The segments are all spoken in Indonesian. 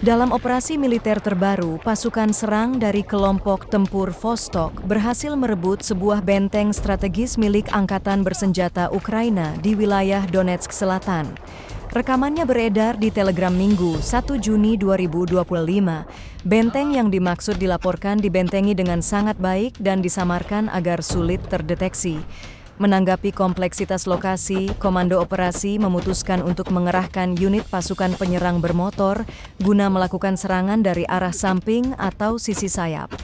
Dalam operasi militer terbaru, pasukan serang dari kelompok tempur Vostok berhasil merebut sebuah benteng strategis milik Angkatan Bersenjata Ukraina di wilayah Donetsk Selatan. Rekamannya beredar di Telegram Minggu 1 Juni 2025. Benteng yang dimaksud dilaporkan dibentengi dengan sangat baik dan disamarkan agar sulit terdeteksi. Menanggapi kompleksitas lokasi, Komando Operasi memutuskan untuk mengerahkan unit pasukan penyerang bermotor guna melakukan serangan dari arah samping atau sisi sayap.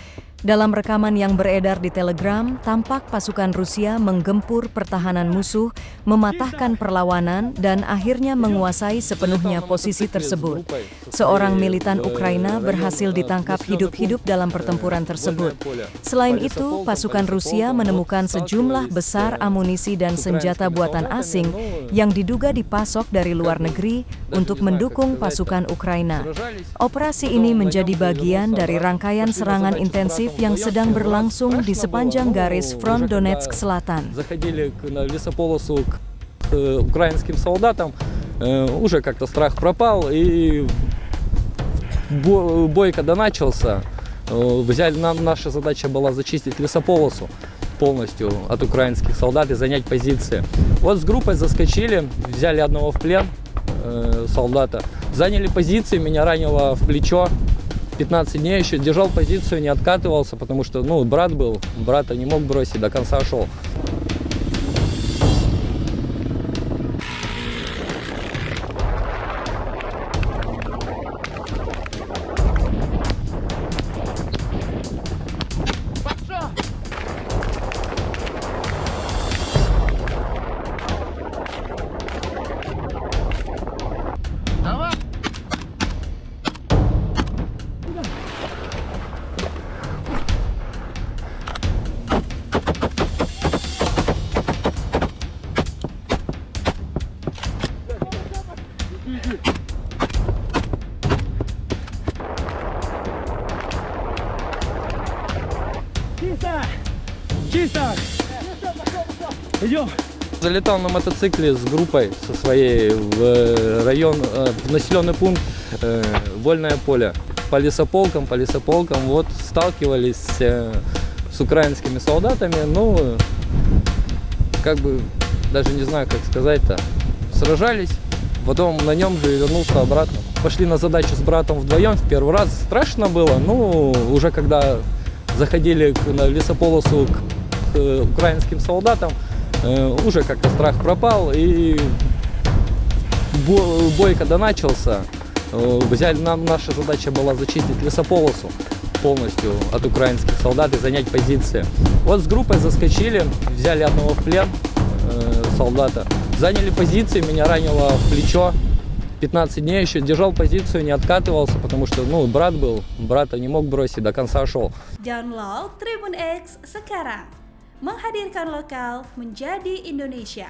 Dalam rekaman yang beredar di Telegram, tampak pasukan Rusia menggempur pertahanan musuh, mematahkan perlawanan, dan akhirnya menguasai sepenuhnya posisi tersebut. Seorang militan Ukraina berhasil ditangkap hidup-hidup dalam pertempuran tersebut. Selain itu, pasukan Rusia menemukan sejumlah besar amunisi dan senjata buatan asing yang diduga dipasok dari luar negeri untuk mendukung pasukan Ukraina. Operasi ini menjadi bagian dari rangkaian serangan intensif yang sedang berlangsung di sepanjang garis front Donetsk Selatan. Заходили на лесополосу к украинским солдатам, уже как-то страх пропал, и бой когда начался, наша задача была зачистить лесополосу полностью от украинских солдат и занять позиции. Вот с группой заскочили, взяли одного в плен солдата, заняли позиции, меня ранило в плечо. 15 дней еще держал позицию, не откатывался, потому что, брат был, брата не мог бросить, до конца шел. Чисто! Идем! Залетал на мотоцикле с группой со своей в район, в населенный пункт Вольное поле. По лесополкам, вот сталкивались с украинскими солдатами, даже не знаю, как сказать-то, сражались, потом на нем же вернулся обратно. Пошли на задачу с братом вдвоем, в первый раз страшно было, уже когда заходили на лесополосу к украинским солдатам, уже как-то страх пропал, и бой когда начался, наша задача была зачистить лесополосу полностью от украинских солдат и занять позиции. Вот с группой заскочили, взяли одного в плен солдата, заняли позиции, меня ранило в плечо. 15 дней еще держал позицию, не откатывался, потому что, брат был, брата не мог бросить, до конца шел. Download Tribun X sekarang, menghadirkan lokal menjadi Indonesia.